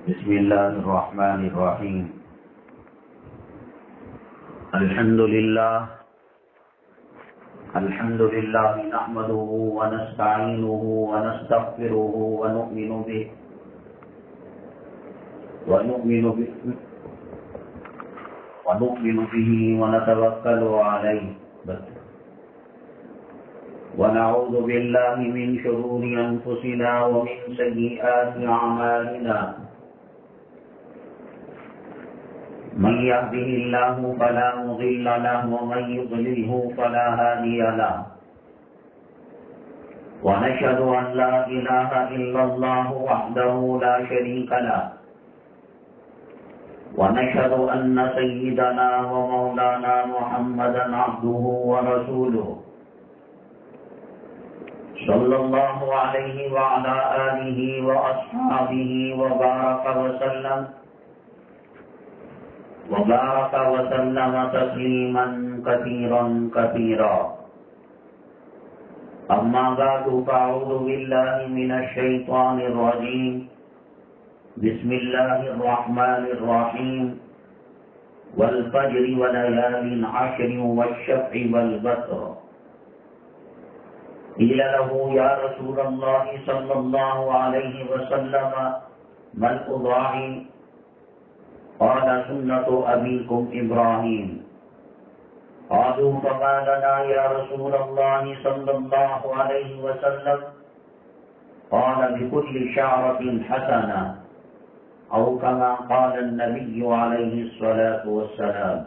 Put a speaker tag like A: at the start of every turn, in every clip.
A: بسم الله الرحمن الرحيم. الحمد لله نحمده ونستعينه ونستغفره ونؤمن به ونتوكل عليه ونعوذ بالله من شرور أنفسنا ومن سيئات أعمالنا. من يهده الله فلا مضل له ومن يضلله فلا هادي له. ونشهد أن لا إله إلا الله وحده لا شريك له. ونشهد أن سيدنا ومولانا محمدا عبده ورسوله صلى الله عليه وعلى آله وأصحابه وبارك وسلم تسليما كثيرا كثيرا. أما بعد فأعوذ بالله من الشيطان الرجيم. بسم الله الرحمن الرحيم. والفجر وليال عشر والشفع والوتر. قيل له يا رسول الله صلى الله عليه وسلم ما الأضاحي؟ قال سنة أبيكم إبراهيم. قالوا فما لنا يا رسول الله صلى الله عليه وسلم؟ قال بكل شعرة حسنة أو كما قال النبي عليه الصلاة والسلام.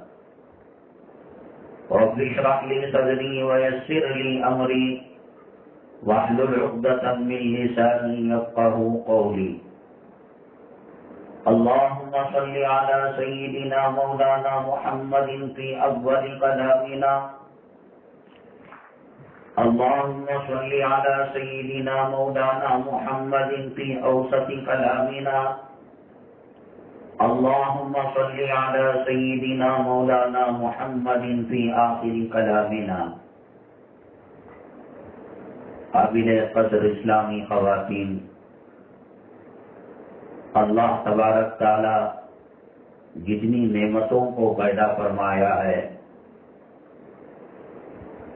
A: رب اشرح لي صدري ويسر لي أمري واحلل عقدة من لساني يفقهوا قولي. اللهم صل على سيدنا مولانا محمد في أول كلامنا. اللهم صل على سيدنا مولانا محمد في أوسط كلامنا. اللهم صل على سيدنا مولانا محمد في آخر كلامنا. قابل قدر اسلامی خواتین، اللہ تبارک تعالی جتنی نعمتوں کو پیدا فرمایا ہے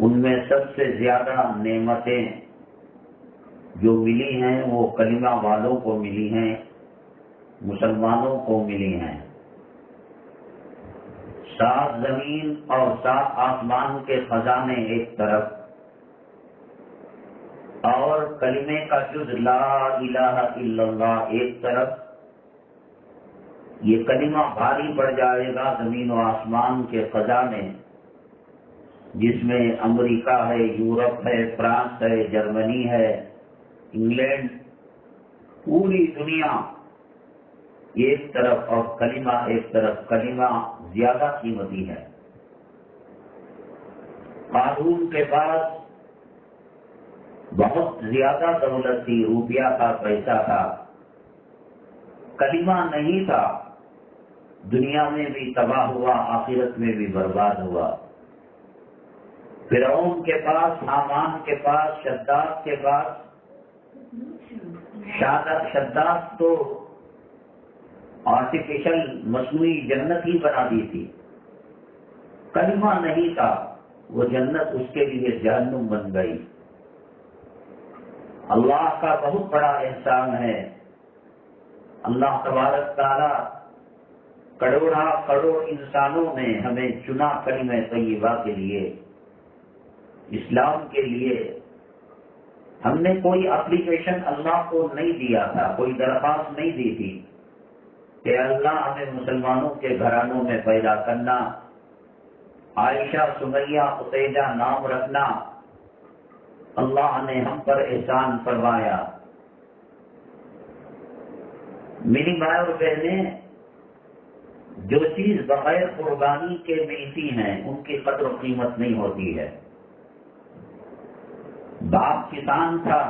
A: ان میں سب سے زیادہ نعمتیں جو ملی ہیں وہ کلمہ والوں کو ملی ہیں، مسلمانوں کو ملی ہیں. 7 زمین اور 7 آسمان کے خزانے ایک طرف اور کلمے کا جز لا الہ الا اللہ ایک طرف. یہ کلمہ بھاری پڑ جائے گا زمین و آسمان کے خزانے، جس میں امریکہ ہے، یورپ ہے، فرانس ہے، جرمنی ہے، انگلینڈ، پوری دنیا ایک طرف اور کلمہ ایک طرف. کلمہ زیادہ قیمتی ہے. قارون کے پاس بہت زیادہ دولت تھی، روپیہ کا، پیسہ تھا، کلمہ نہیں تھا. دنیا میں بھی تباہ ہوا، آخرت میں بھی برباد ہوا. فرعون کے پاس، حامان کے پاس، شداد کے پاس. شداد تو آرٹیفیشل مصنوعی جنت ہی بنا دی تھی. کلمہ نہیں تھا، وہ جنت اس کے لیے جہنم بن گئی. اللہ کا بہت بڑا احسان ہے. اللہ تبارک تعالی کروڑ انسانوں نے ہمیں چنا کلمہ طیبہ کے لیے، اسلام کے لیے. ہم نے کوئی اپلیکیشن اللہ کو نہیں دیا تھا، کوئی درخواست نہیں دی تھی کہ اللہ ہمیں مسلمانوں کے گھرانوں میں پیدا کرنا، عائشہ، سمیہ، قتیجہ نام رکھنا. اللہ نے ہم پر احسان فرمایا. میری ماں اور بہنیں، جو چیز بغیر قربانی کے ملتی ہیں ان کی قدر و قیمت نہیں ہوتی ہے. باپ کسان تھا،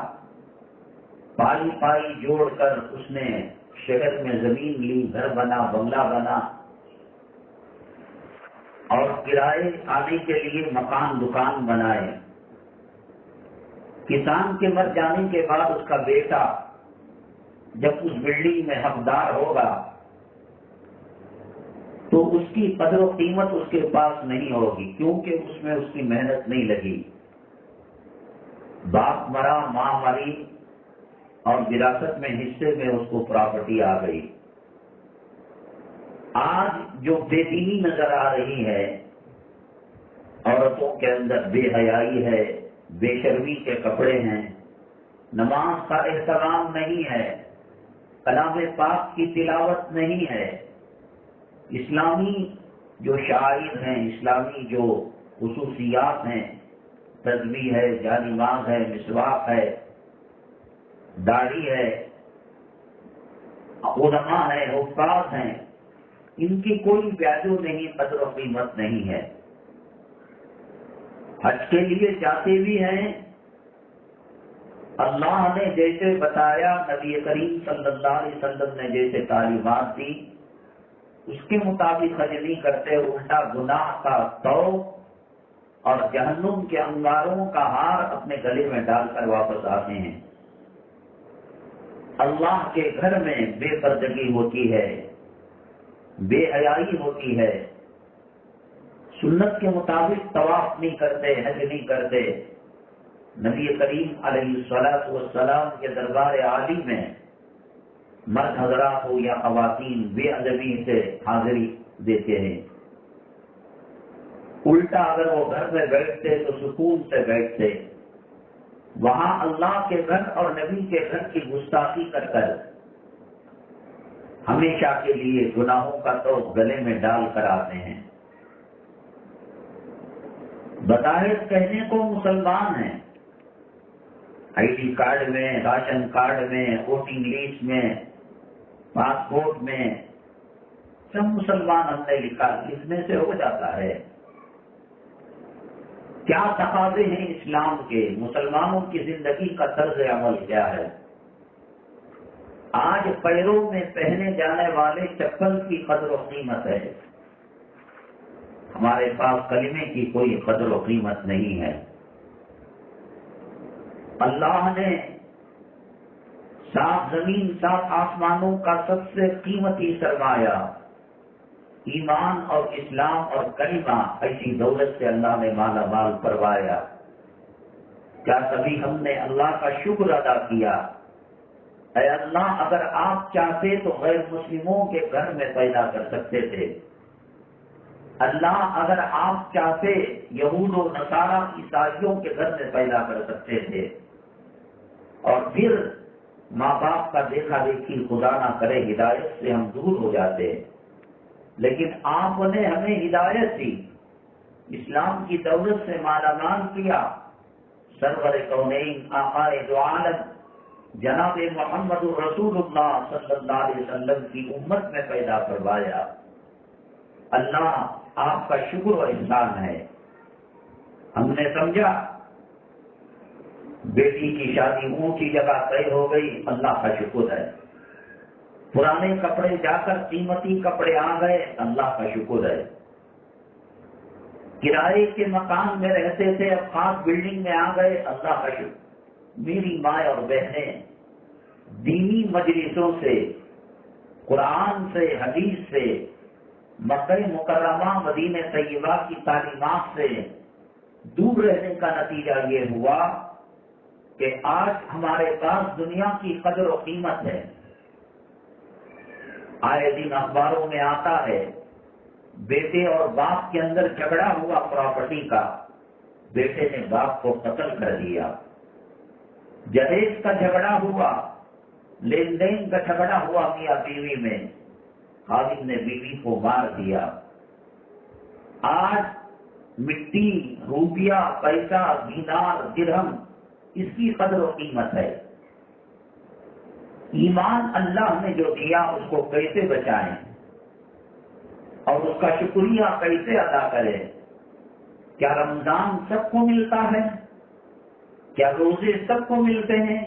A: پائی جوڑ کر اس نے شہر میں زمین لی، گھر بنا، بنگلہ بنا، اور کرائے آنے کے لیے مکان دکان بنائے. کسان کے مر جانے کے بعد اس کا بیٹا جب اس بلڈنگ میں حقدار ہوگا تو اس کی قدر و قیمت اس کے پاس نہیں ہوگی، کیونکہ اس میں اس کی محنت نہیں لگی۔ باپ مرا، ماں مری، اور وراثت میں حصے میں اس کو پراپرٹی آ گئی۔ آج جو بے دینی نظر آ رہی ہے، عورتوں کے اندر بے حیائی ہے، بے شرمی کے کپڑے ہیں، نماز کا احترام نہیں ہے، کلام پاک کی تلاوت نہیں ہے، اسلامی جو شعائر ہیں، اسلامی جو خصوصیات ہیں، تسبیح ہے، جانماز ہے، مسواک ہے، داڑھی ہے، علماء ہے، حفاظ ہیں، ان کی کوئی ویلیو نہیں، قدر و قیمت نہیں ہے۔ حج کے لیے جاتے بھی ہیں، اللہ نے جیسے بتایا، نبی کریم صلی اللہ علیہ وسلم نے جیسے تعلیمات دی، اس کے مطابق حج نہیں کرتے، الٹا گناہ کا توق اور جہنم کے انگاروں کا ہار اپنے گلے میں ڈال کر واپس آتے ہیں۔ اللہ کے گھر میں بے پردگی ہوتی ہے، بے حیائی ہوتی ہے، سنت کے مطابق طواف نہیں کرتے، حج نہیں کرتے۔ نبی کریم علیہ الصلوۃ والسلام کے دربار عالی میں مرد حضرات ہو یا خواتین بے ادبی سے حاضری دیتے ہیں۔ الٹا اگر وہ گھر میں بیٹھتے تو سکون سے بیٹھتے، وہاں اللہ کے گھر اور نبی کے گھر کی گستاخی کر کر ہمیشہ کے لیے گناہوں کا توق گلے میں ڈال کر آتے ہیں۔ بظاہر کہنے کو مسلمان ہیں، آئی ڈی کارڈ میں، راشن کارڈ میں، ووٹنگ لسٹ میں، پاسپورٹ میں سب مسلمان ہم نے لکھا، لکھنے سے ہو جاتا ہے؟ کیا تقاضے ہیں اسلام کے؟ مسلمانوں کی زندگی کا طرز عمل کیا ہے؟ آج پیروں میں پہنے جانے والے چپل کی قدر و قیمت ہے، ہمارے پاس کلمے کی کوئی قدر و قیمت نہیں ہے۔ اللہ نے صاف زمین، صاف آسمانوں کا سب سے قیمتی سرمایہ ایمان اور اسلام اور کلمہ، ایسی دولت سے اللہ نے مالا مال کروایا۔ کیا کبھی ہم نے اللہ کا شکر ادا کیا؟ اے اللہ، اگر آپ چاہتے تو غیر مسلموں کے گھر میں پیدا کر سکتے تھے۔ اللہ، اگر آپ چاہتے یہود و نصارہ عیسائیوں کے گھر میں پیدا کر سکتے تھے، اور پھر ماں باپ کا دیکھا دیکھی خدا نہ کرے ہدایت سے ہم دور ہو جاتے، لیکن آپ نے ہمیں ہدایت دی، اسلام کی دولت سے مالا مال کیا، سرور کونین آقائے دو عالم جناب محمد رسول اللہ صلی اللہ علیہ وسلم کی امت میں پیدا کروایا۔ اللہ، آپ کا شکر و احسان ہے۔ ہم نے سمجھا بیٹی کی شادی اونچی جگہ طے ہو گئی، اللہ کا شکر ہے۔ پرانے کپڑے جا کر قیمتی کپڑے آ گئے، اللہ کا شکر ہے۔ کرائے کے مکان میں رہتے تھے، اب خاص بلڈنگ میں آ گئے، اللہ کا شکر۔ میری ماں اور بہنیں دینی مجلسوں سے، قرآن سے، حدیث سے، مکہ مکرمہ مدینہ طیبہ کی تعلیمات سے دور رہنے کا نتیجہ یہ ہوا کہ آج ہمارے پاس دنیا کی قدر و قیمت ہے۔ آئے دن اخباروں میں آتا ہے بیٹے اور باپ کے اندر جھگڑا ہوا پراپرٹی کا، بیٹے نے باپ کو قتل کر دیا، جہیز کا جھگڑا ہوا، لین دین کا جھگڑا ہوا میاں بیوی میں، خادم نے بیوی کو مار دیا۔ آج مٹی، روپیہ، پیسہ، دینار، درہم، اس کی قدر و قیمت ہے۔ ایمان اللہ نے جو دیا اس کو کیسے بچائیں اور اس کا شکریہ کیسے ادا کریں؟ کیا رمضان سب کو ملتا ہے؟ کیا روزے سب کو ملتے ہیں؟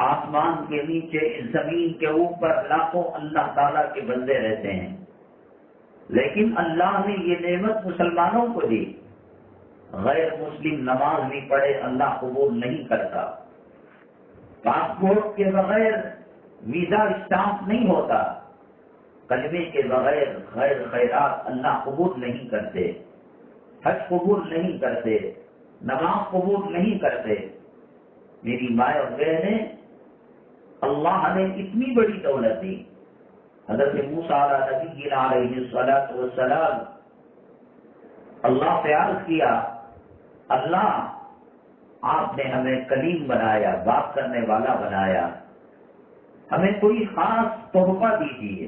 A: آسمان کے نیچے، زمین کے اوپر لاکھوں اللہ تعالیٰ کے بندے رہتے ہیں، لیکن اللہ نے یہ نعمت مسلمانوں کو دی۔ غیر مسلم نماز بھی پڑھے، اللہ قبول نہیں کرتا۔ پاسپورٹ کے بغیر ویزا اسٹامپ نہیں ہوتا، کلمے کے بغیر خیر خیرات اللہ قبول نہیں کرتے، حج قبول نہیں کرتے، نماز قبول نہیں کرتے۔ میری مائیں اور بہنیں، اللہ نے اتنی بڑی دولت دی۔ حضرت موسیٰ علیہ السلام اللہ سے عرض کیا، اللہ آپ نے ہمیں کلیم بنایا، بات کرنے والا بنایا، ہمیں کوئی خاص تحفہ دیجیے۔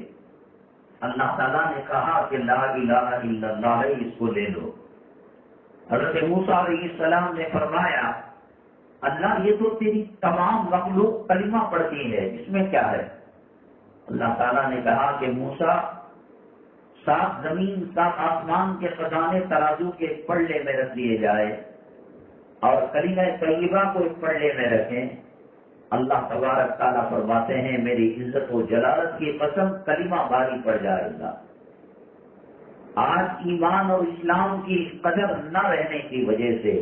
A: اللہ تعالیٰ نے کہا کہ لا الہ الا اللہ ہے، اس کو لے لو۔ حضرت موسیٰ علیہ السلام نے فرمایا، اللہ یہ تو تیری تمام مخلوق کلمہ پڑھتی ہے، اس میں کیا ہے؟ اللہ تعالیٰ نے کہا کہ موسیٰ، 7 زمین 7 آسمان کے خزانے ترازو کے ایک پلڑے میں رکھ دیے جائے اور کلمہ طیبہ کو ایک پلڑے میں رکھیں۔ اللہ تبارک تعالیٰ فرماتے ہیں، میری عزت و جلالت کی قسم کلمہ باری پڑ جائے گا۔ آج ایمان اور اسلام کی قدر نہ رہنے کی وجہ سے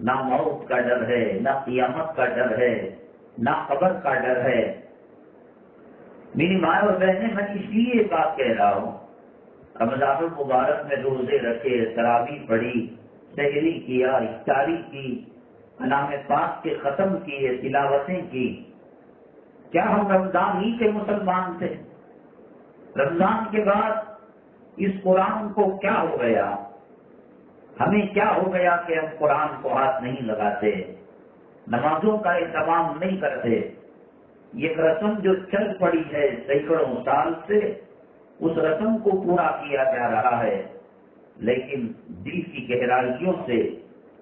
A: نہ موت کا ڈر ہے، نہ قیامت کا ڈر ہے، نہ قبر کا ڈر ہے۔ میری ماں اور بہنیں، میں اس لیے یہ بات کہہ رہا ہوں، رمضان المبارک میں روزے رکھے، تراویح پڑھی، سحری کیا، افطاری کی، کلام پاک کے ختم کیے، تلاوتیں کی۔ کیا ہم رمضان ہی کے مسلمان تھے؟ رمضان کے بعد اس قرآن کو کیا ہو گیا؟ ہمیں کیا ہو گیا کہ ہم قرآن کو ہاتھ نہیں لگاتے، نمازوں کا اہتمام نہیں کرتے؟ یہ رسم جو چل پڑی ہے سینکڑوں سال سے، اس رسم کو پورا کیا جا رہا ہے، لیکن دل کی گہرائیوں سے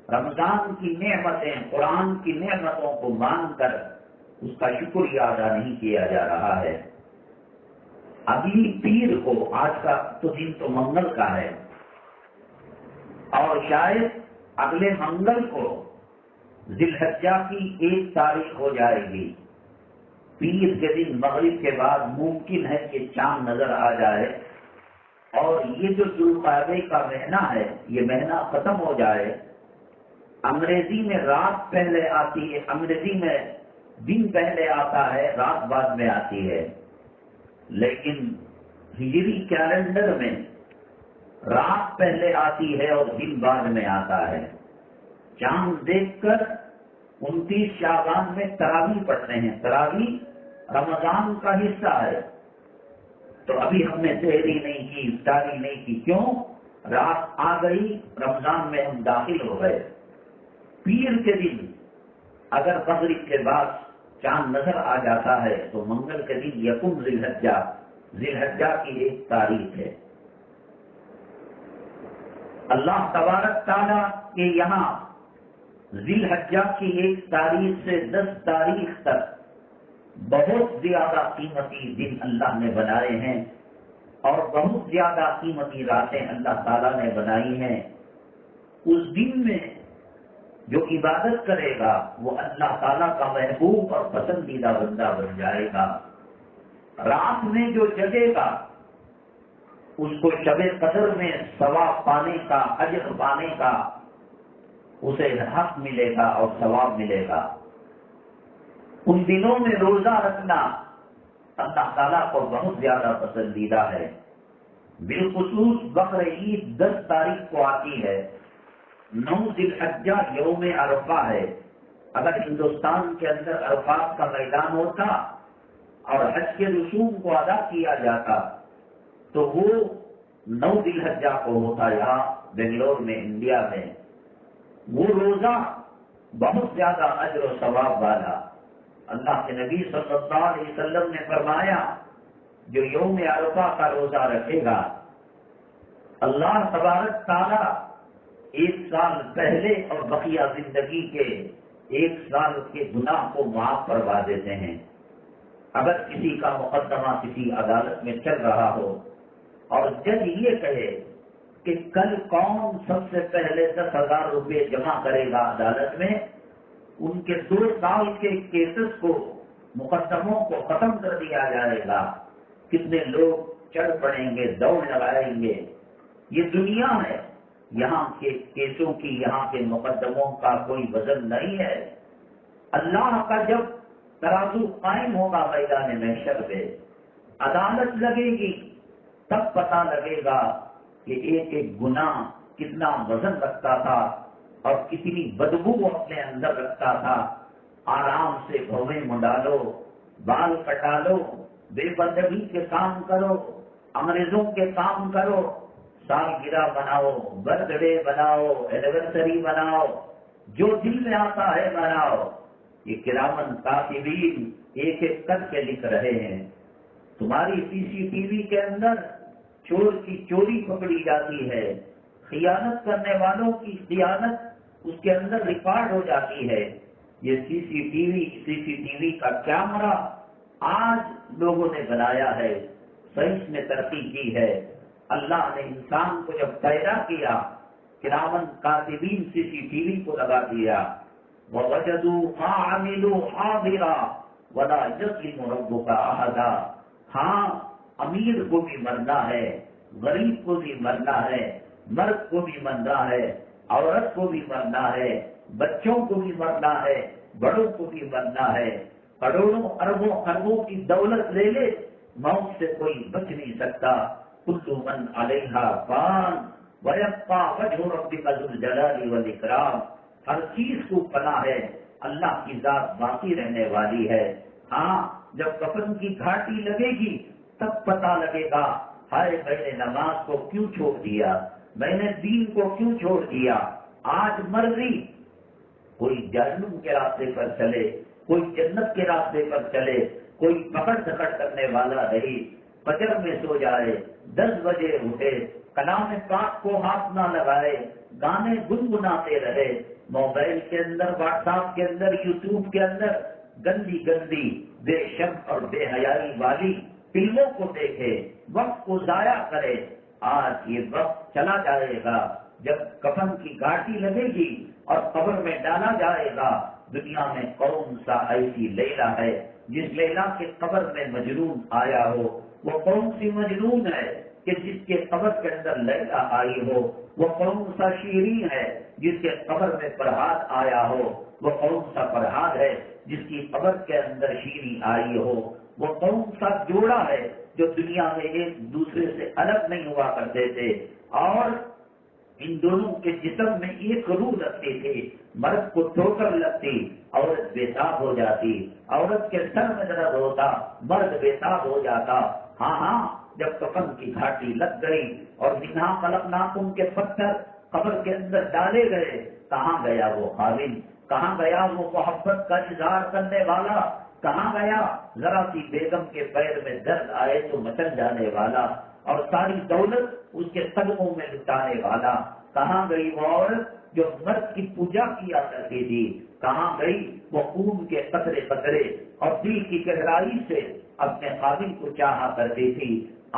A: رمضان کی نعمتیں، قرآن کی نعمتوں کو مان کر اس کا شکریہ ادا نہیں کیا جا رہا ہے۔ اگلی پیر کو، آج کا تو دن تو منگل کا ہے، اور شاید اگلے منگل کو ذی الحجہ کی 1 تاریخ ہو جائے گی۔ پیر کے دن مغرب کے بعد ممکن ہے کہ چاند نظر آ جائے، اور یہ جو ذوالقعدہ کا مہینہ ہے، یہ مہینہ ختم ہو جائے۔ انگریزی میں رات پہلے آتی ہے، انگریزی میں دن پہلے آتا ہے، رات بعد میں آتی ہے، لیکن ہجری کیلنڈر میں رات پہلے آتی ہے اور دن بعد میں آتا ہے۔ چاند دیکھ کر 29 شعبان میں تراویح پڑھتے ہیں، تراویح رمضان کا حصہ ہے، تو ابھی ہم نے سحری نہیں کی، افطاری نہیں کی، کیوں؟ رات آ گئی، رمضان میں ہم داخل ہو گئے۔ پیر کے دن اگر مغرب کے بعد چاند نظر آ جاتا ہے تو منگل کے دن یکم ذی الحجہ، ذی الحجہ کی 1 تاریخ ہے۔ اللہ تبارک تعالیٰ کے یہاں ذی الحجہ کی 1 تاریخ سے 10 تاریخ تک بہت زیادہ قیمتی دن اللہ نے بنائے ہیں، اور بہت زیادہ قیمتی راتیں اللہ تعالیٰ نے بنائی ہیں۔ اس دن میں جو عبادت کرے گا وہ اللہ تعالیٰ کا محبوب اور پسندیدہ بندہ بن جائے گا۔ رات میں جو جگے گا اس کو شب قدر میں ثواب پانے کا، اجر پانے کا اسے حق ملے گا اور ثواب ملے گا۔ ان دنوں میں روزہ رکھنا اللہ تعالیٰ کو بہت زیادہ پسندیدہ ہے۔ بالخصوص بقر عید 10 تاریخ کو آتی ہے، 9 ذی الحجہ یوم عرفہ ہے۔ اگر ہندوستان کے اندر عرفات کا میدان ہوتا اور حج کے رسوم کو ادا کیا جاتا تو وہ 9 ذی الحجہ کو ہوتا، یہاں بنگلور میں، انڈیا میں۔ وہ روزہ بہت زیادہ اجر و ثواب والا۔ اللہ کے نبی صلی اللہ علیہ وسلم نے فرمایا، جو یوم عرفہ کا روزہ رکھے گا، اللہ تبارک تعالیٰ 1 سال پہلے اور بقیہ زندگی کے 1 سال کے گناہ کو معاف کروا دیتے ہیں۔ اگر کسی کا مقدمہ کسی عدالت میں چل رہا ہو اور جج یہ کہے کہ کل کون سب سے پہلے 10,000 روپے جمع کرے گا عدالت میں، ان کے 2 سال کے کیسز کو، مقدموں کو ختم کر دیا جائے گا، کتنے لوگ چڑھ پڑیں گے، دوڑ لگائیں گے۔ یہ دنیا ہے، یہاں کے کیسوں کی، یہاں کے مقدموں کا کوئی وزن نہیں ہے۔ اللہ کا جب ترازو قائم ہوگا میدان محشر پہ، عدالت لگے گی، تب پتہ لگے گا کہ ایک ایک گناہ کتنا وزن رکھتا تھا اور کتنی بدبو اپنے اندر رکھتا تھا۔ آرام سے بھویں منڈالو، بال کٹا لو، بے پردگی کے کام کرو، انگریزوں کے کام کرو، سالگرہ بناؤ، برتھ ڈے بناؤ، اینیورسری بناؤ، جو دل میں آتا ہے بناؤ۔ یہ کرامن کاتبین ایک ایک کر کے لکھ رہے ہیں۔ تمہاری سی سی ٹی وی کے اندر چور کی چوری پکڑی جاتی ہے، خیانت کرنے والوں کی خیانت اس کے اندر ریکارڈ ہو جاتی ہے۔ یہ سی سی ٹی وی کا کیمرہ آج لوگوں نے بنایا ہے، سائنس نے ترقی کی ہے۔ اللہ نے انسان کو جب پیدا کیا، کرامن کاتبین سی سی ٹی وی کو لگا دیا۔ وَوَجَدُوا مَا عَمِلُوا حَاضِرًا وَلَا يَظْلِمُ رَبُّكَ أَحَدًا۔ ہاں، امیر کو بھی مرنا ہے، غریب کو بھی مرنا ہے، مرد کو بھی مرنا ہے، عورت کو بھی مرنا ہے، بچوں کو بھی مرنا ہے، بڑوں کو بھی مرنا ہے۔ کروڑوں اربوں خربوں کی دولت لے لے، موت سے کوئی بچ نہیں سکتا۔ كل من علیہا فان ویبقى وجہ ربک ذو الجلال والاکرام۔ ہر چیز کو پناہ ہے، اللہ کی ذات باقی رہنے والی ہے۔ ہاں، جب کفن کی گھاٹی لگے گی تب پتہ لگے گا، ہائے میں نے نماز کو کیوں چھوڑ دیا، میں نے دین کو کیوں چھوڑ دیا۔ آج مرضی کوئی جہنم کے راستے پر چلے، کوئی جنت کے راستے پر چلے، کوئی پکڑ دھکڑ کرنے والا نہیں، فجر میں سو جائے، 10 بجے اٹھے، کلام پاک کو ہاتھ نہ لگائے، گانے گنگناتے رہے، موبائل کے اندر، واٹس ایپ کے اندر، یوٹیوب کے اندر گندی گندی بے شرم اور بے حیائی والی فلموں کو دیکھے، وقت کو ضائع کرے۔ آج یہ وقت چلا جائے گا، جب کفن کی گھاٹی لگے گی اور قبر میں ڈالا جائے گا۔ دنیا میں کون سا ایسی لیلا ہے جس لیلا کے قبر میں مجنون آیا ہو؟ وہ کون سی مجنون ہے کہ جس کے قبر کے اندر لیلا آئی ہو؟ وہ کون سا شیرین ہے جس کے قبر میں فرہاد آیا ہو؟ وہ کون سا فرہاد ہے جس کی قبر کے اندر شیرین آئی ہو؟ وہ کون سا جوڑا ہے جو دنیا میں ایک دوسرے سے الگ نہیں ہوا کرتے تھے اور ان دونوں کے جسم میں ایک روح لگتی تھی؟ مرد کو ٹھوکر لگتی، عورت بے تاب ہو جاتی، عورت کے سر میں درد ہوتا، مرد بے تاب ہو جاتا۔ ہاں ہاں، جب کفن کی گھاٹی لگ گئی اور منہا خلقناکم کے پتھر قبر کے اندر ڈالے گئے، کہاں گیا وہ قابل؟ کہاں گیا وہ محبت کا اظہار کرنے والا؟ کہاں گیا ذرا سی بیگم کے پیر میں درد آئے تو مچل جانے والا اور ساری دولت اس کے قدموں میں لٹانے والا؟ کہاں گئی وہ عورت جو مرد کی پوجا کیا کرتی تھی؟ کہاں گئی وہ خون کے قطرے قطرے اور دل کی گہرائی سے اپنے قابل کو چاہا کرتی تھی؟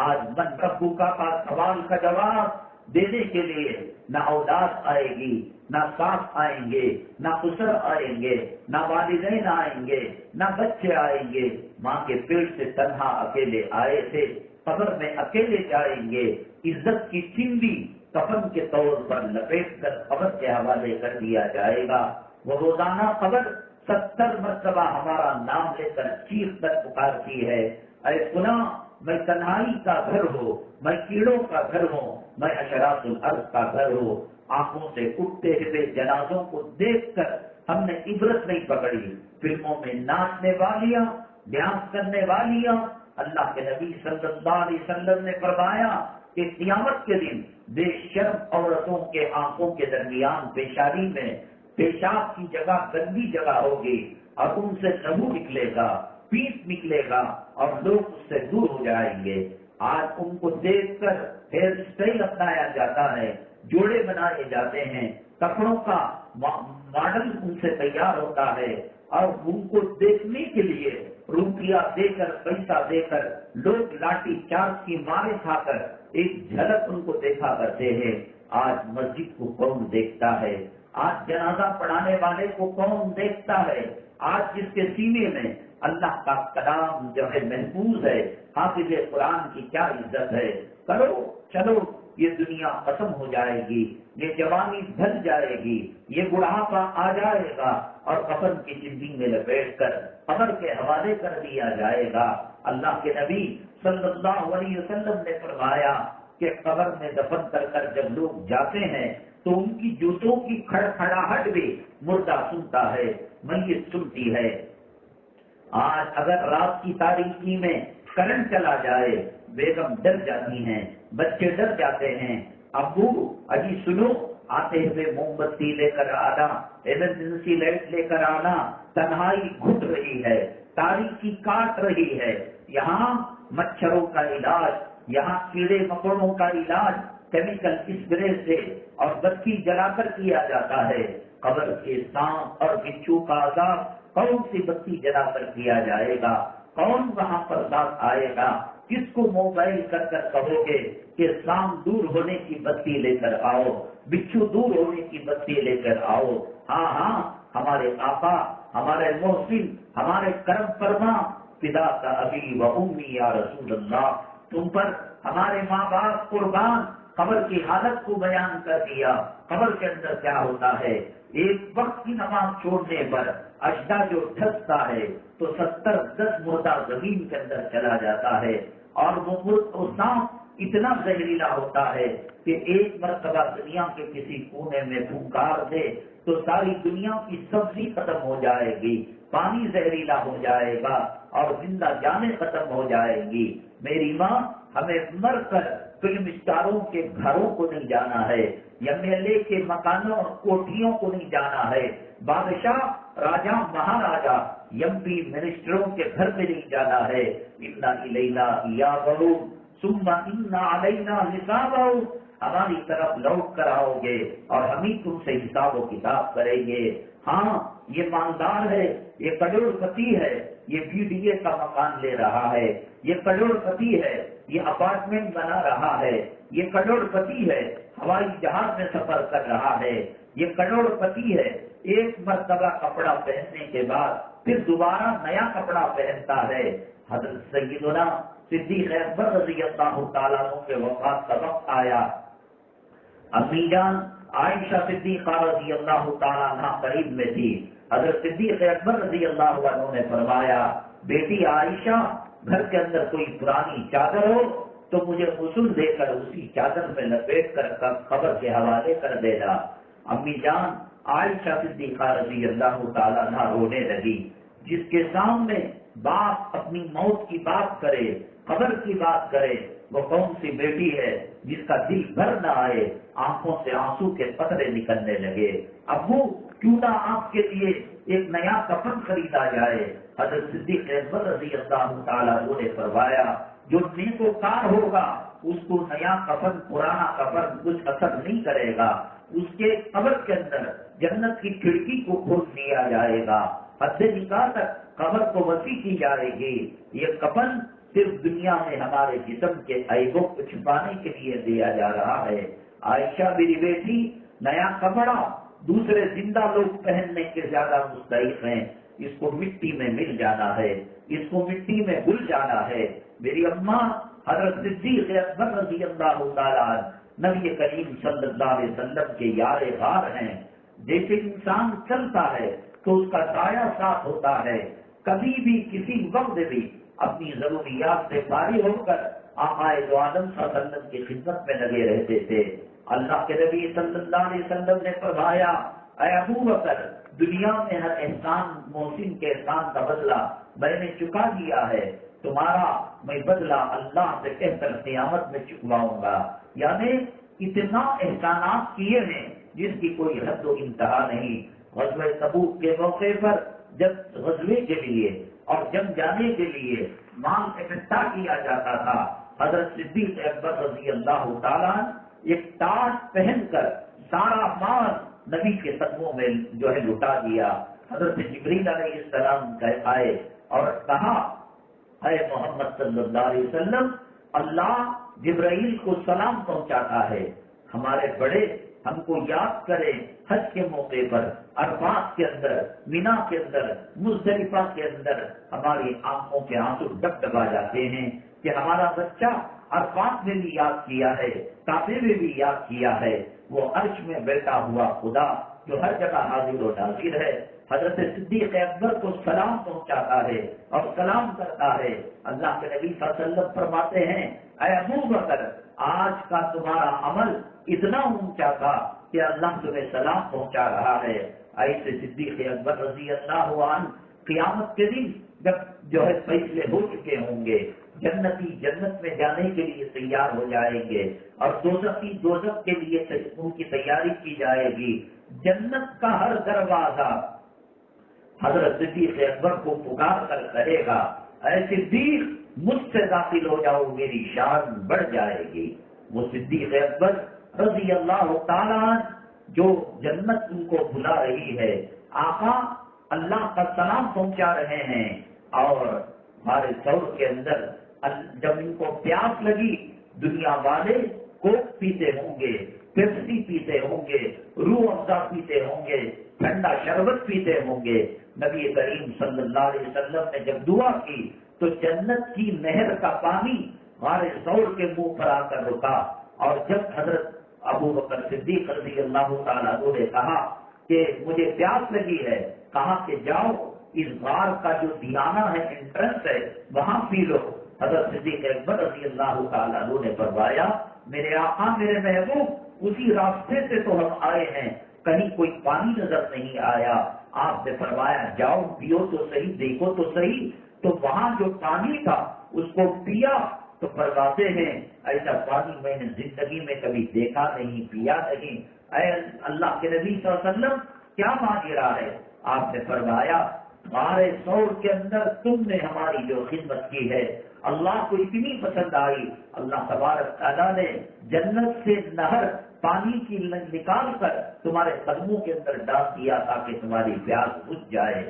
A: آج من ربو کا سوال کا جواب دینے کے لیے نہ اولاد آئے گی، نہ ساس آئیں گے، نہ اسر آئیں گے، نہ والدین آئیں گے، نہ بچے آئیں گے۔ ماں کے پیٹ سے تنہا اکیلے آئے تھے، قبر میں اکیلے جائیں گے۔ عزت کی چندی کفن کے طور پر لپیٹ کر قبر کے حوالے کر دیا جائے گا۔ وہ روزانہ قبر 70 مرتبہ ہمارا نام لے کر چیخ کر پکارتی ہے، اے فلاں، میں تنہائی کا گھر ہوں، میں کیڑوں کا گھر ہوں، میں حشرات الارض کا گھر ہوں۔ آنکھوں سے اٹھتے ہوئے جنازوں کو دیکھ کر ہم نے عبرت نہیں پکڑی۔ فلموں میں ناچنے والیاں، ڈانس کرنے والیاں، اللہ کے نبی صلی اللہ علیہ وسلم نے فرمایا کہ قیامت کے دن بے شرم عورتوں کے آنکھوں کے درمیان پیشانی میں پیشاب کی جگہ گندی جگہ ہوگی اور ان سے لہو نکلے گا، پیپ نکلے گا اور لوگ اس سے دور ہو جائیں گے۔ آج ان کو دیکھ کر ہیئر اسٹائل اپنایا جاتا ہے، جوڑے بنائے جاتے ہیں، کپڑوں کا ماڈل ان سے تیار ہوتا ہے اور ان کو دیکھنے کے لیے روپیہ دے کر، پیسہ دے کر لوگ لاٹھی چارج کی مارے کھا کر ایک جھلک ان کو دیکھا کرتے ہیں۔ آج مسجد کو کون دیکھتا ہے؟ آج جنازہ پڑھانے والے کو کون دیکھتا ہے؟ آج جس کے سینے میں اللہ کا کلام جو ہے محفوظ ہے، حافظ قرآن کی کیا عزت ہے؟ کرو چلو، یہ دنیا ختم ہو جائے گی، یہ جوانی ڈھل جائے گی، یہ بڑھاپا آ جائے گا، اور کفن کی چندی میں لپیٹ کر قبر کے حوالے کر دیا جائے گا۔ اللہ کے نبی صلی اللہ علیہ وسلم نے فرمایا کہ قبر میں دفن کر کر جب لوگ جاتے ہیں تو ان کی جوتوں کی کھڑکھڑاہٹ بھی مردہ سنتا ہے، میت سنتی ہے۔ آج اگر رات کی تاریکی میں کرنٹ چلا جائے، بیگم ڈر جاتی ہیں، بچے ڈر جاتے ہیں، ابو اجی سنو، آتے ہوئے موم بتی لے کر آنا، ایمرجنسی لائٹ لے کر آنا۔ تنہائی گھٹ رہی ہے، تاریکی کاٹ رہی ہے، یہاں مچھروں کا علاج، یہاں کیڑے مکوڑوں کا علاج کیمیکل اسپرے سے اور بتی جلا کر کیا جاتا ہے۔ قبر کے سانپ اور بچھو کا عذاب کون سی بتی جلا کر کیا جائے گا؟ کون وہاں پر ذات آئے گا؟ کس کو موبائل کر کر کہو گے کہ سانپ دور ہونے کی بتی لے کر آؤ، بچھو دور ہونے کی بتی لے کر آؤ؟ ہاں ہاں، ہمارے آقا، ہمارے محسن، ہمارے کرم فرما، فدا کا ابی و امی یا رسول اللہ، تم پر ہمارے ماں باپ قربان۔ قبر کی حالت کو بیان کر دیا، قبر کے اندر کیا ہوتا ہے۔ ایک وقت کی نماز چھوڑنے پر اجدا جو ڈھستا ہے تو 70 گز مردہ زمین کے اندر چلا جاتا ہے، اور وہ سانپ اتنا زہریلا ہوتا ہے کہ ایک مرتبہ دنیا کے کسی کونے میں پھنکار دے تو ساری دنیا کی سبزی ختم ہو جائے گی، پانی زہریلا ہو جائے گا اور زندہ جانیں ختم ہو جائیں گی۔ میری ماں، ہمیں مر کر فلم اسٹاروں کے گھروں کو نہیں جانا ہے، ایم ایل اے کے مکانوں اور کوٹھیوں کو نہیں جانا ہے، بادشاہ، راجا، مہاراجا، ایم پی، منسٹروں کے گھر میں نہیں جانا ہے۔ انا الینا ایابہم ثم انا علینا حسابہم، ہماری طرف لوٹ کر آؤ گے اور ہم ہی تم سے حساب و کتاب کریں گے۔ ہاں، یہ مالدار ہے، یہ کروڑ پتی ہے، یہ بی ڈی اے کا مکان لے رہا ہے، یہ کروڑ پتی ہے، یہ اپارٹمنٹ بنا رہا ہے، یہ کروڑ پتی ہے، ہوائی جہاز میں سفر کر رہا ہے، یہ کروڑ پتی ہے، ایک مرتبہ کپڑا پہننے کے بعد پھر دوبارہ نیا کپڑا پہنتا ہے۔ حضرت سیدنا صدیق اکبر رضی اللہ تعالیٰ عنہ کے وفات کا وقت آیا، امی جان عائشہ صدیقہ رضی اللہ تعالیٰ عنہ قریب میں تھی۔ حضرت صدیق اکبر رضی اللہ عنہ نے فرمایا، بیٹی عائشہ، گھر کے اندر کوئی پرانی چادر ہو تو مجھے غسل دے کر اسی چادر میں لپیٹ کر قبر کے حوالے کر دینا۔ امی جان عائشہ صدیقہ رضی اللہ تعالیٰ عنہ رونے لگی۔ جس کے سامنے باپ اپنی موت کی بات کرے، قبر کی بات کرے، وہ کون سی بیٹی ہے جس کا دل بھر نہ آئے، آنکھوں سے آنسو کے قطرے نکلنے لگے۔ ابو، کیوں نہ آپ کے لیے ایک نیا کفن خریدا جائے؟ حضرت صدیق اکبر رضی اللہ تعالیٰ عنہ نے فرمایا، جو نیکوکار ہوگا اس کو نیا کفن، پرانا کفن کچھ اثر نہیں کرے گا، اس کے قبر کے اندر جنت کی کھڑکی کو کھول دیا جائے گا، حد نکاح تک قبر کو وسیع کی جائے گی۔ یہ کفن صرف دنیا میں ہمارے جسم کے عیبوں کو چھپانے کے لیے دیا جا رہا ہے۔ عائشہ میری بیٹی، نیا کپڑا دوسرے زندہ لوگ پہننے کے زیادہ مستحق ہیں، اس کو مٹی میں مل جانا ہے، اس کو مٹی میں گل جانا ہے۔ میری اماں حضرت صدیق اکبر رضی اللہ تعالیٰ نبی کریم صلی اللہ علیہ وسلم کے یار غار ہیں۔ جیسے انسان چلتا ہے تو اس کا سایہ ساتھ ہوتا ہے، کبھی بھی کسی وقت بھی اپنی ضروریات سے فارغ ہو کر آقا دو عالم صلی اللہ علیہ وسلم کی خدمت میں لگے رہتے تھے۔ اللہ کے نبی صلی اللہ علیہ وسلم نے فرمایا، اے ابو بکر، دنیا میں ہر احسان محسن کے احسان کا بدلہ میں نے چکا دیا ہے، تمہارا میں بدلہ اللہ سے کہہ کر قیامت میں چکواؤں گا۔ یعنی اتنا احسانات کیے ہیں جس کی کوئی حد و انتہا نہیں۔ غزوہ تبوک کے موقع پر جب غزوے کے لیے اور جنگ جانے کے لیے مال اکٹھا کیا جاتا تھا، حضرت صدیق اکبر رضی اللہ تعالیٰ ایک تاج پہن کر سارا مال نبی کے قدموں میں جو ہے لٹا دیا۔ حضرت جبریل علیہ السلام آئے اور کہا، اے محمد صلی اللہ علیہ وسلم، اللہ جبرائیل کو سلام پہنچاتا ہے، ہمارے بڑے ہم کو یاد کرے حج کے موقع پر، عرفات کے اندر، مینا کے اندر، مزدلفہ کے اندر ہماری آنکھوں کے آنسو ڈب ڈبا جاتے ہیں کہ ہمارا بچہ عرفات میں بھی یاد کیا ہے، کعبے میں بھی یاد کیا ہے۔ وہ عرش میں بیٹھا ہوا خدا جو ہر جگہ حاضر و ناظر ہے، حضرت صدیق اکبر کو سلام پہنچاتا ہے اور سلام کرتا ہے۔ اللہ کے نبی صلی اللہ علیہ وسلم فرماتے ہیں اے ابو بکر آج کا تمہارا عمل اتنا اونچا تھا کہ اللہ تمہیں سلام پہنچا رہا ہے۔ ایسے صدیق اکبر رضی اللہ عنہ قیامت کے دن جب جو ہے فیصلے ہو چکے ہوں گے، جنتی جنت میں جانے کے لیے تیار ہو جائیں گے اور دوزخی دوزخ کے لیے ان کی تیاری کی جائے گی، جنت کا ہر دروازہ حضرت صدیق اکبر کو پکار کر کہے گا اے صدیق مجھ سے داخل ہو جاؤ میری شان بڑھ جائے گی۔ وہ صدیق اکبر رضی اللہ تعالیٰ عنہ جو جنت ان کو بلا رہی ہے، آقا اللہ کا سلام پہنچا رہے ہیں، اور ہمارے شور کے اندر جب ان کو پیاس لگی دنیا والے کوک پیتے ہوں گے، پیپسی پیتے ہوں گے، روح افزا پیتے ہوں گے، ٹھنڈا شربت پیتے ہوں گے، نبی کریم صلی اللہ علیہ وسلم نے جب دعا کی تو جنت کی نہر کا پانی ہمارے شور کے منہ پر آ کر رکا، اور جب حضرت ابو بکر صدیق رضی اللہ تعالیٰ عنہ نے کہا کہ مجھے پیاس لگی ہے، کہا کہ جاؤ اس غار کا جو دیانہ ہے انٹرنس ہے وہاں پی لو۔ حضرت صدیق اکبر رضی اللہ تعالیٰ عنہ نے فرمایا میرے آقا میرے محبوب اسی راستے سے تو ہم آئے ہیں، کہیں کوئی پانی نظر نہیں آیا۔ آپ نے فرمایا جاؤ پیو تو صحیح، دیکھو تو صحیح۔ تو وہاں جو پانی تھا اس کو پیا تو فرماتے ہیں ایسا پانی میں نے زندگی میں کبھی دیکھا نہیں، پیا نہیں۔ اے اللہ کے نبی صلی اللہ علیہ وسلم کیا ماجرا ہے؟ آپ نے فرمایا ہمارے شور کے اندر تم نے ہماری جو خدمت کی ہے اللہ کو اتنی پسند آئی، اللہ تبارک تعالیٰ نے جنت سے نہر پانی کی نکال کر تمہارے قدموں کے اندر ڈال دیا تاکہ تمہاری پیاس بجھ جائے۔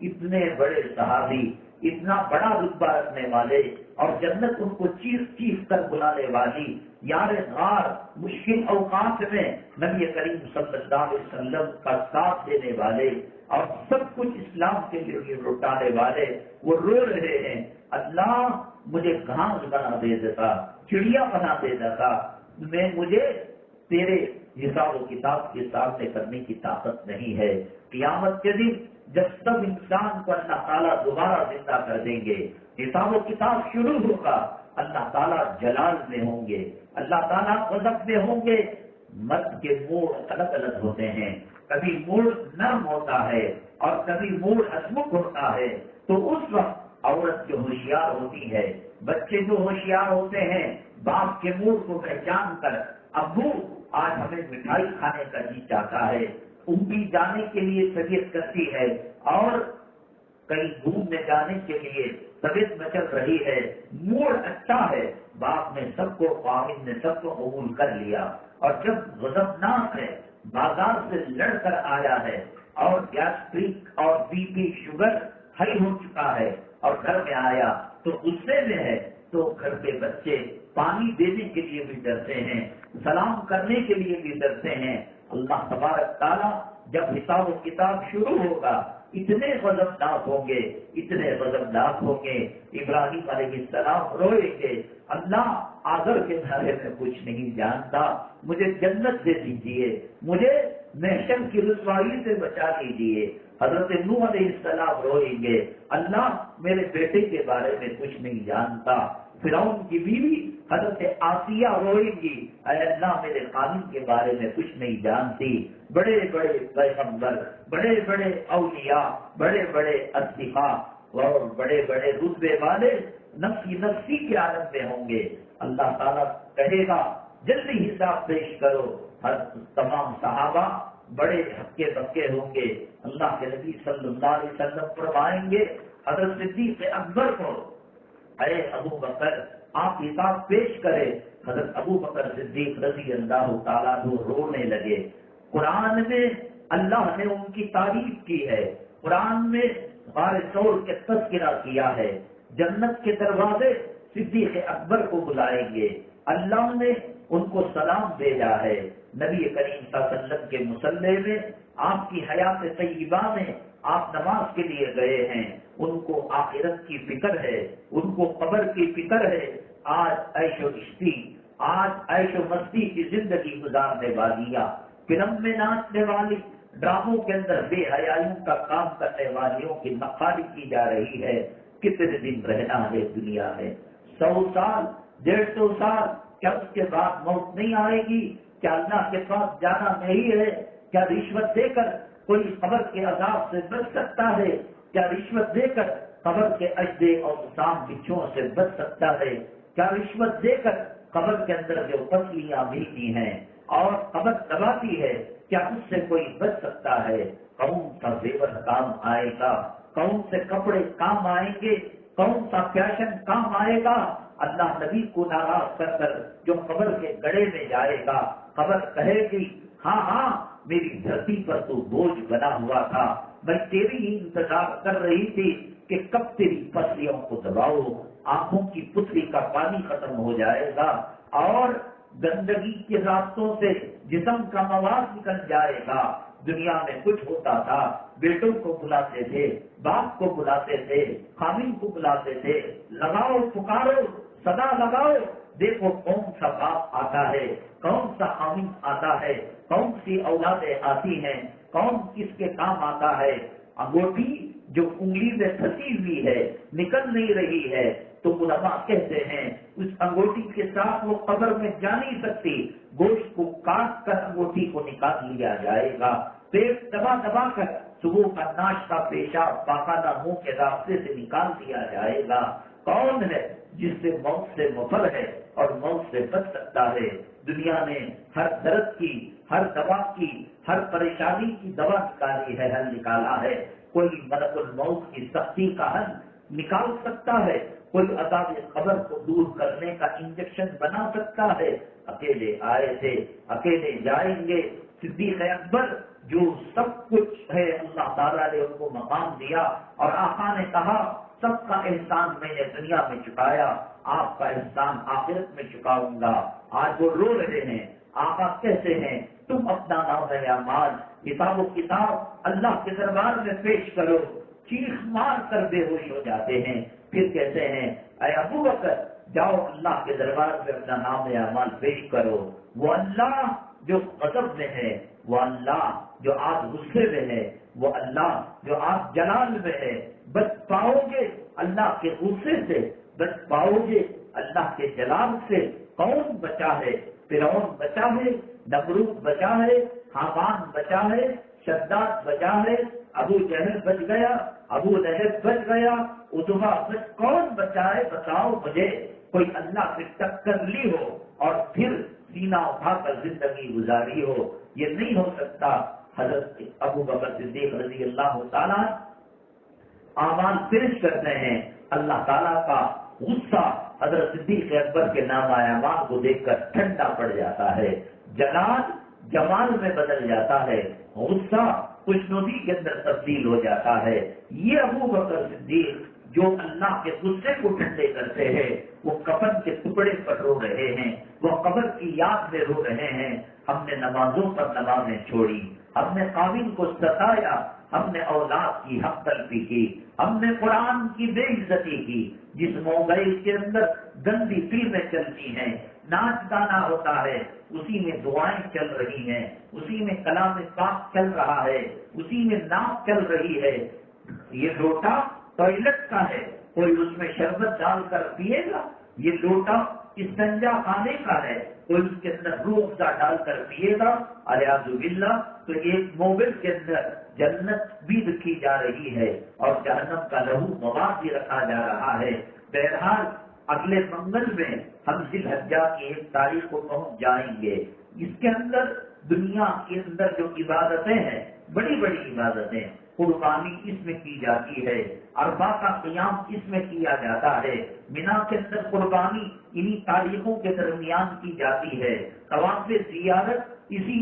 A: اتنے بڑے صحابی، اتنا بڑا رتبہ رکھنے والے، اور جنت ان کو چیخ چیخ کر بلانے والی، یار غار مشکل اوقات میں نبی کریم صلی اللہ علیہ وسلم کا ساتھ دینے والے اور سب کچھ اسلام کے لیے لوٹانے والے، وہ رو رہے ہیں اللہ مجھے گھاس بنا دے دیتا، چڑیا بنا دے دیتا، مجھے تیرے حساب و کتاب کے سامنے کرنے کی طاقت نہیں ہے۔ قیامت کے دن جب سب انسان کو اللہ تعالیٰ دوبارہ زندہ کر دیں گے، حساب و کتاب شروع ہوگا، اللہ تعالیٰ جلال میں ہوں گے، اللہ تعالیٰ غضب میں ہوں گے۔ مرد کے موڑ الگ الگ ہوتے ہیں، کبھی موڑ نرم ہوتا ہے اور کبھی موڑ ہسمکھ ہوتا ہے، تو اس وقت عورت جو ہوشیار ہوتی ہے، بچے جو ہوشیار ہوتے ہیں، باپ کے موڑ کو پہچان کر ابو آج ہمیں مٹھائی کھانے کا جی چاہتا ہے، امپی جانے کے لیے طبیعت کرتی ہے، اور کہیں گھومنے جانے کے لیے طبیعت مچل رہی ہے، موڈ اچھا ہے، باپ نے سب کو، خاوند نے سب کو قبول کر لیا، اور جب غضبناک ہے، بازار سے لڑ کر آیا ہے اور گیسٹرک اور بی پی شوگر ہائی ہو چکا ہے اور گھر میں آیا تو غصے میں ہے، تو گھر کے بچے پانی دینے کے لیے بھی ڈرتے ہیں، سلام کرنے کے لیے بھی ڈرتے ہیں۔ اللہ تبارک تعالیٰ جب حساب و کتاب شروع ہوگا اتنے غضبناک ہوں گے، اتنے غضبناک ہوں گے، ابراہیم علیہ السلام روئیں گے اللہ آذر کے بارے میں کچھ نہیں جانتا، مجھے جنت دے دیجیے، مجھے محشر کی رسوائی سے بچا لیجیے۔ حضرت نوح علیہ السلام روئیں گے اللہ میرے بیٹے کے بارے میں کچھ نہیں جانتا۔ فرعون کی بیوی حضرت آسیہ روئیں گی اے اللہ میرے خالد کے بارے میں کچھ نہیں جانتی۔ بڑے بڑے پیغمبر، بڑے بڑے اولیاء، بڑے بڑے اصدقاء اور بڑے بڑے رتبے والے نفسی نفسی کے عالم میں ہوں گے۔ اللہ تعالیٰ کہے گا جلدی حساب پیش کرو، ہر تمام صحابہ بڑے ہکے بکے ہوں گے۔ اللہ کے نبی صلی اللہ علیہ وسلم فرمائیں گے حضرت صدیق اکبر کو اے ابو بکر آپ حساب پیش کرے۔ حضرت ابو بکر صدیق رضی اللہ تعالیٰ عنہ رونے لگے۔ قرآن میں اللہ نے ان کی تعریف کی ہے، قرآن میں غار ثور کے تذکرہ کیا ہے، جنت کے دروازے صدیق اکبر کو بلائیں گے، اللہ نے ان کو سلام بھیجا ہے۔ نبی کریم صلی اللہ علیہ وسلم کے مصلی میں آپ کی حیات طیبہ میں آپ نماز کے لیے گئے ہیں، ان کو آخرت کی فکر ہے، ان کو قبر کی فکر ہے۔ آج عیش و عشتی، آج عیش و مستی کی زندگی گزارنے والیاں، فلم میں ناچنے والی، ڈراموں کے اندر بے حیائیوں کا کام کرنے والیوں کی نقالی کی جا رہی ہے. کتنے دن رہنا ہے دنیا میں؟ 100 سال، 150 سال؟ کیا اس کے بعد موت نہیں آئے گی؟ کیا اللہ کے پاس جانا نہیں ہے؟ کیا رشوت دے کر کوئی قبر کے عذاب سے بچ سکتا ہے؟ کیا رشوت دے کر قبر کے اجدے اور سام بچھوؤں سے بچ سکتا ہے؟ کیا رشوت دے کر قبر کے اندر جو پسلیاں ملتی ہیں اور قبر دباتی ہے، کیا اس سے کوئی بچ سکتا ہے؟ کون سا زیور کام آئے گا؟ کون سے کپڑے کام آئیں گے؟ کون سا فیشن کام آئے گا؟ اللہ نبی کو ناراض کر کر جو قبر کے گڑھے میں جائے گا، قبر کہے گی ہاں ہاں میری دھرتی پر تو بوجھ بنا ہوا تھا، میں تیری ہی انتظار کر رہی تھی کہ کب تیری پسلیوں کو دباؤ. آنکھوں کی پتلی کا پانی ختم ہو جائے گا اور گندگی کے راستوں سے جسم کا مواد نکل جائے گا. دنیا میں کچھ ہوتا تھا، بیٹوں کو بلاتے تھے، باپ کو بلاتے تھے، خامن کو بلاتے تھے، لگاؤ پکارو صدا لگاؤ، دیکھو کون سا باپ آتا ہے، کون سا خامن آتا ہے، کون سی اولادیں آتی ہیں، کون کس کے کام آتا ہے. انگوٹھی جو انگلی میں پھنسی ہوئی ہے نکل نہیں رہی ہے تو علماء کہتے ہیں اس انگوٹھی کے ساتھ وہ قبر میں جا نہیں سکتی، گوشت کو کاٹ کر انگوٹھی کو نکال لیا جائے گا، پیٹ دبا دبا کر صبح کا ناشتہ پیشاب پاخانہ منہ کے راستے سے نکال دیا جائے گا. کون ہے جس سے موت سے مفر ہے اور موت سے بچ سکتا ہے؟ دنیا نے ہر درد کی، ہر دوا کی، ہر پریشانی کی دوا نکالی ہے، حل نکالا ہے. کوئی ملک الموت کی سختی کا حل نکال سکتا ہے؟ کوئی عذاب قبر کو دور کرنے کا انجیکشن بنا سکتا ہے؟ اکیلے آئے تھے، اکیلے جائیں گے. صدیق اکبر جو سب کچھ ہے اللہ تعالیٰ نے ان کو مقام دیا اور آقا نے کہا سب کا احسان میں نے دنیا میں چکایا، آپ کا احسان آخرت میں چکاؤں گا. آج وہ رو رہے ہیں. آقا کہتے ہیں تم اپنا نام اعمال حساب و کتاب اللہ کے دربار میں پیش کرو. چیخ مار کر بے ہوش ہو جاتے ہیں. پھر کہتے ہیں اے ابو بکر جاؤ اللہ کے دربار میں اپنا نام اعمال پیش کرو. وہ اللہ جو غضب میں ہے، وہ اللہ جو آج غصے میں ہے، وہ اللہ جو آج جلال میں ہے. بچ پاؤ گے اللہ کے غصے سے، بچ پاؤ گے اللہ کے جلال سے. کون بچا ہے؟ فرعون بچا ہے، نمرود بچا ہے، حامان بچا ہے، شداد بچا ہے، ابو جہل بچ گیا، ابو لہب بچ گیا، اتبا بچ کون بچا ہے؟ بتاؤ مجھے. کوئی اللہ سے ٹکر لی ہو اور پھر سینہ اٹھا کر زندگی گزاری ہو، یہ نہیں ہو سکتا. حضرت ابو بکر صدیق رضی اللہ تعالیٰ اعمال پیش کرتے ہیں. اللہ تعالیٰ کا غصہ حضرت صدیق اکبر کے نام اعمال کو دیکھ کر ٹھنڈا پڑ جاتا ہے. جلال جمال میں بدل جاتا ہے، غصہ خوشنودی کے اندر تبدیل ہو جاتا ہے. یہ ابو بکر صدیق جو اللہ کے غصے کو ٹھنڈے کرتے ہیں، وہ کفن کے ٹکڑے پر رو رہے ہیں، وہ قبر کی یاد میں رو رہے ہیں. ہم نے نمازوں پر نمازیں چھوڑی، ہم نے قابل کو ستایا، ہم نے اولاد کی حق تلفی کی، ہم نے قرآن کی بے عزتی کی. جس موبائل کے اندر گندی فلمیں چلتی ہیں، ناچ گانا ہوتا ہے، اسی میں دعائیں چل رہی ہیں، اسی میں کلام پاک چل رہا ہے، اسی میں نعت چل رہی ہے. یہ لوٹا ٹوائلٹ کا ہے، کوئی اس میں شربت ڈال کر پیے گا؟ یہ لوٹا استنجا خانے کا ہے، کوئی اس کے اندر روح افزا ڈال کر پیے گا؟ الیاذ باللہ. تو ایک موبل کے اندر جنت بھی رکھی جا رہی ہے اور جہنم کا لہو مواد بھی رکھا جا رہا ہے. بہرحال اگلے منگل میں ہم ذی الحجہ کی 1 تاریخ کو پہنچ جائیں گے. اس کے اندر دنیا کے اندر جو عبادتیں ہیں، بڑی بڑی عبادتیں، قربانی اس میں کی جاتی ہے، عرفہ کا قیام اس میں کیا جاتا ہے، مینا کے اندر قربانی انہی تاریخوں کے درمیان کی جاتی ہے، طواف زیارت اسی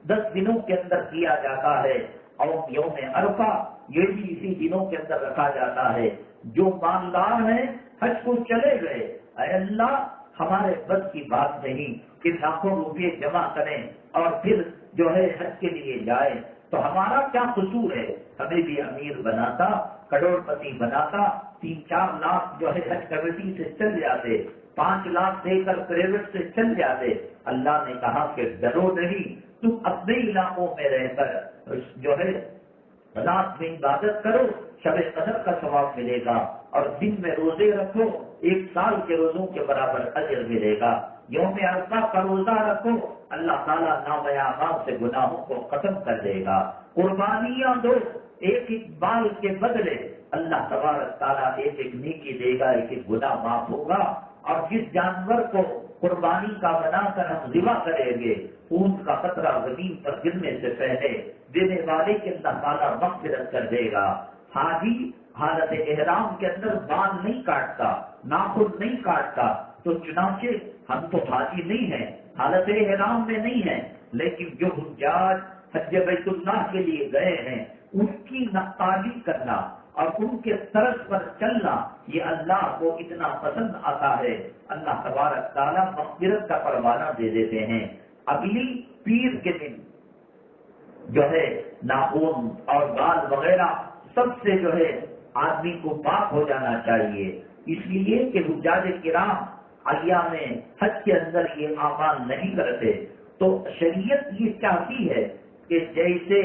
A: 10 دنوں کے اندر کیا جاتا ہے، اور یوم عرفہ یہ بھی اسی دنوں کے اندر رکھا جاتا ہے. جو مالدار ہیں حج کو چلے گئے، اے اللہ ہمارے بس کی بات نہیں کہ لاکھوں روپے جمع کریں اور پھر جو ہے حج کے لیے جائیں. تو ہمارا کیا قصور ہے؟ ہمیں بھی امیر بناتا، کروڑ پتی بناتا، 3-4 لاکھ جو ہے حج کمیٹی سے چل جاتے، 5 لاکھ دے کر پرائیویٹ سے چل جاتے. اللہ نے کہا کہ ڈرو نہیں، تم اپنے علاقوں میں رہ کر جو ہے رات میں عبادت کرو، شب قدر کا ثواب ملے گا، اور دن میں روزے رکھو، 1 سال کے روزوں کے برابر اجر ملے گا۔ یوم عرفہ کا روزہ رکھو، اللہ تعالیٰ نامہ اعمال سے گناہوں کو ختم کر دے گا۔ قربانیاں دو، ایک ایک بال کے بدلے اللہ تبارک تعالیٰ ایک ایک نیکی دے گا، ایک ایک گناہ معاف ہوگا۔ اور جس جانور کو قربانی کا بنا کر ہم ذبح کریں گے، خون کا قطرہ زمین پر گرنے سے پہلے دینے والے کے اللہ تعالیٰ مغفرت کر دے گا۔ حاجی حالت احرام کے اندر بال نہیں کاٹتا، ناخن نہیں کاٹتا، تو چنانچہ ہم تو حاجی نہیں ہیں، حالت احرام میں نہیں ہیں، لیکن جو حجاج حج بیت اللہ کے لیے گئے ہیں ان کی نقالی کرنا اور ان کے طرز پر چلنا، یہ اللہ کو اتنا پسند آتا ہے، اللہ تبارک تعالیٰ مغفرت کا پروانہ دے دیتے ہیں۔ اگلی پیر کے دن جو ہے ناخن اور بال وغیرہ سب سے جو ہے آدمی کو پاک ہو جانا چاہیے، اس لیے کہ حجاج کرام ایام حج کے اندر یہ اعمال نہیں کرتے۔ تو شریعت یہ چاہتی ہے کہ جیسے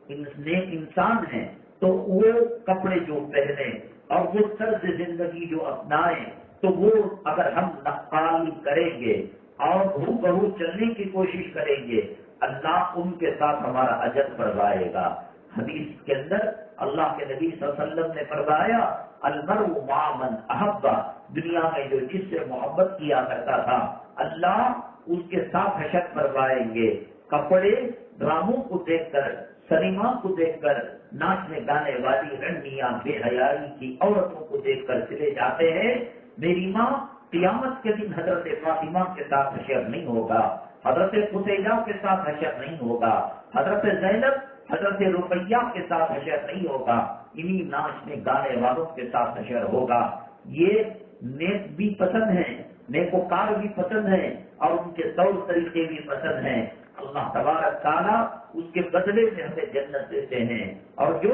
A: نیک انسان ہیں تو وہ کپڑے جو پہنے اور وہ طرز زندگی جو اپنائیں، تو وہ اگر ہم نقالی کریں گے اور ہو بہو چلنے کی کوشش کریں گے، اللہ ان کے ساتھ ہمارا اجر فرمائے گا۔ حدیث کے اندر اللہ کے نبی صلی اللہ علیہ وسلم نے فرمایا، المرء مع من احب، دنیا میں جو جس سے محبت کیا کرتا تھا اللہ اس کے ساتھ حشر فرمائیں گے۔ کپڑے ڈراموں کو دیکھ کر، سنیما کو دیکھ کر، ناچنے گانے والی رنڈیاں بے حیائی کی عورتوں کو دیکھ کر چلے جاتے ہیں، میری ماں قیامت کے دن حضرت فاطمہ کے ساتھ حشر نہیں ہوگا، حضرت قتیجہ کے ساتھ حشر نہیں ہوگا، حضرت زینب حضرت رقیہ کے ساتھ حشر نہیں ہوگا، انہی ناچنے گانے والوں کے ساتھ حشر ہوگا۔ یہ نیک بھی پسند ہیں، نیکوکار بھی پسند ہیں، اور ان کے طور طریقے بھی پسند ہیں۔ اللہ تبارک تعالیٰ اس کے بدلے میں ہمیں جنت دیتے ہیں، اور جو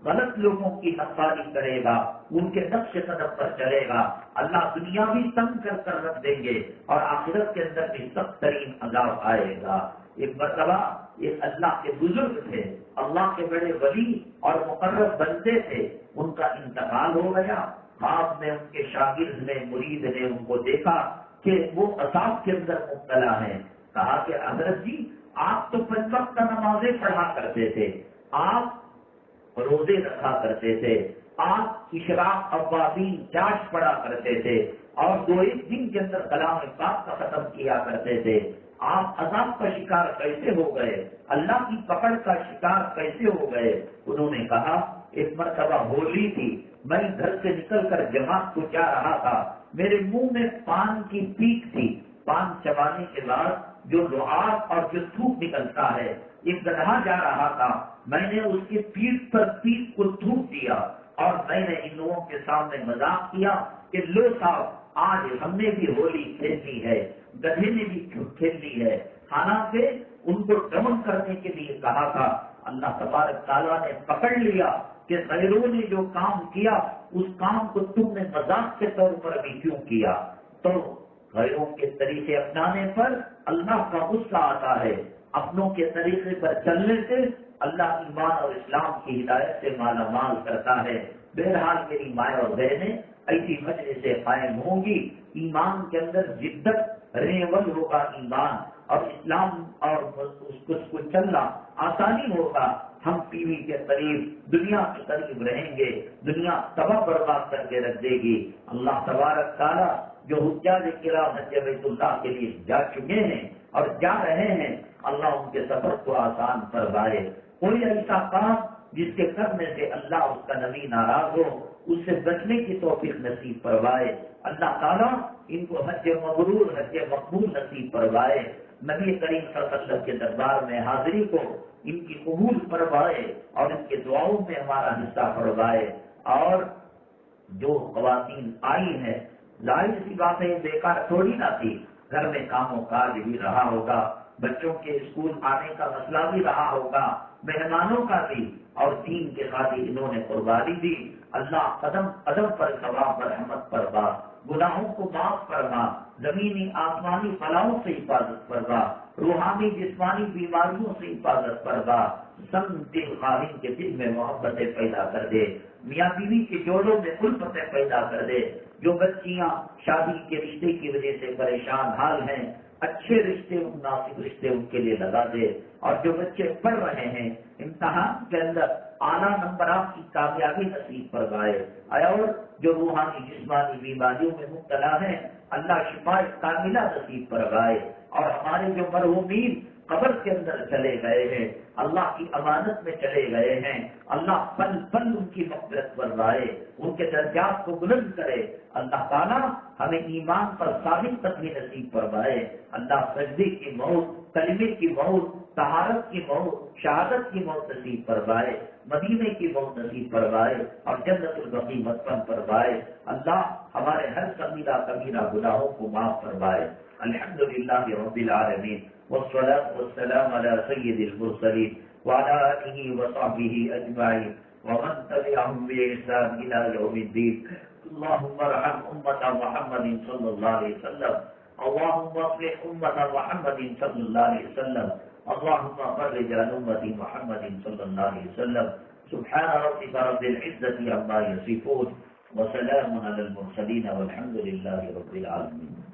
A: غلط لوگوں کی نقصانی کرے گا، ان کے نقش قدم پر چلے گا، اللہ دنیا بھی تنگ کر کر رکھ دیں گے اور آخرت کے اندر بھی سخت ترین عذاب آئے گا۔ ایک مرتبہ ایک اللہ کے بزرگ تھے، اللہ کے بڑے ولی اور مقرب بندے تھے، ان کا انتقال ہو گیا۔ خواب میں ان کے شاگرد نے، مرید نے ان کو دیکھا کہ وہ عذاب کے اندر مبتلا ہیں۔ کہا کہ حضرت جی آپ تو 5 وقت نمازیں پڑھا کرتے تھے، آپ روزے رکھا کرتے تھے، آپ اشراق اوابین چاش پڑھا کرتے تھے، اور 2-1 دن کے اندر کلام پاک کا ختم کیا کرتے تھے، آپ عذاب کا شکار کیسے ہو گئے، اللہ کی پکڑ کا شکار کیسے ہو گئے؟ انہوں نے کہا ایک مرتبہ ہولی تھی، میں گھر سے نکل کر جماعت کو جا رہا تھا، میرے منہ میں پان کی پیک تھی، پان چبانے کے بعد جو لعاب اور جو تھوک نکلتا ہے، ایک گدھا جا رہا تھا، میں نے اس کی پیٹ پر پیک کو تھوک دیا، اور میں نے ان لوگوں کے سامنے مذاق کیا کہ لو صاحب آج ہم نے بھی ہولی کھیلنی ہے، گدھے نے بھی کھیلنی ہے، حالانکہ ان کو دمن کرنے کے لیے کہا تھا۔ اللہ تبارک تعالیٰ نے پکڑ لیا کہ غیروں نے جو کام کیا اس کام کو تم نے مذاق کے طور پر ابھی کیوں کیا؟ تو غیروں کے طریقے اپنانے پر اللہ کا غصہ آتا ہے، اپنوں کے طریقے پر چلنے سے اللہ ایمان اور اسلام کی ہدایت سے مالا مال کرتا ہے۔ بہرحال میری مائیں اور بہنیں ایسی مجلس سے قائم ہوں گی، ایمان کے اندر جدت ریول ہوگا، ایمان اور اسلام اور اس کو چلنا آسانی ہوگا، ہم ٹی وی کے قریب، دنیا کے قریب رہیں گے، دنیا تباہ برباد کر کے رکھ دے گی۔ اللہ تبارک تعالیٰ جو حجاج کرام حج بیت اللہ کے لیے جا چکے ہیں اور جا رہے ہیں، اللہ ان کے سفر کو آسان فرمائے۔ کوئی ایسا کام جس کے کرنے سے اللہ اس کا نبی ناراض ہو، اس سے بچنے کی توفیق نصیب فرمائے۔ اللہ تعالیٰ ان کو حج مبرور، حج مقبول نصیب فرمائے۔ نبی کریم صلی اللہ علیہ وسلم کے دربار میں حاضری کو ان کی قبول فرمائے اور ان کے دعاؤں میں ہمارا حصہ فرمائے۔ اور جو خواتین آئی ہیں، ظاہر سی بات ہے بیکار تھوڑی نہ تھی، گھر میں کام و کاج بھی رہا ہوگا، بچوں کے اسکول آنے کا مسئلہ بھی رہا ہوگا، مہمانوں کا بھی، اور دین کے خاطر انہوں نے قربانی دی۔ اللہ قدم قدم پر ثواب پر رحمت فرما۔ گناہوں کو معاف فرما، زمینی آسمانی بلاؤں سے حفاظت فرما، روحانی جسمانی بیماریوں سے حفاظت فرما، سنگ دل خاوند کے دل میں محبتیں پیدا کر دے، میاں بیوی کے جوڑوں میں الفتیں پیدا کر دے، جو بچیاں شادی کے رشتے کی وجہ سے پریشان حال ہیں اچھے رشتے مناسب رشتے ان کے لیے لگا دے، اور جو بچے پڑھ رہے ہیں امتحان کے اندر اعلیٰ نمبرات کی کامیابی نصیب فرمائے، اور جو روحانی جسمانی بیماریوں میں مبتلا ہیں اللہ شفا کاملہ نصیب فرمائے، اور ہمارے جو مرحومین قبر کے اندر چلے گئے ہیں اللہ کی امانت میں چلے گئے ہیں اللہ پل پل ان کی مغفرت فرمائے، ان کے درجات کو بلند کرے، اللہ تعالیٰ ہمیں ایمان پر ثابت تقوی نصیب فرمائے، اللہ سجدے کی موت، کلمے کی موت، طہارت کی موت، شہادت کی موت نصیب فرمائے، مدینے کی موت نصیب فرمائے، اور جنت البقیع مدفن فرمائے، اللہ ہمارے ہر صغیرہ کبیرہ گناہوں کو معاف فرمائے۔ الحمدللہ رب العالمین، والصلاة والسلام على سید المرسلین وعلى آلہ وصحبہ اجمعین ومن تبعهم بإحسان إلى يوم الدين۔ اللهم ارحم أمة محمد صلى الله عليه وسلم، اللهم اصلح أمة محمد صلى الله عليه وسلم، اللهم فرج عن أمة محمد صلى الله عليه وسلم۔ سبحان ربك رب العزة عما يصفون، وسلام على المرسلين، والحمد لله رب العالمين۔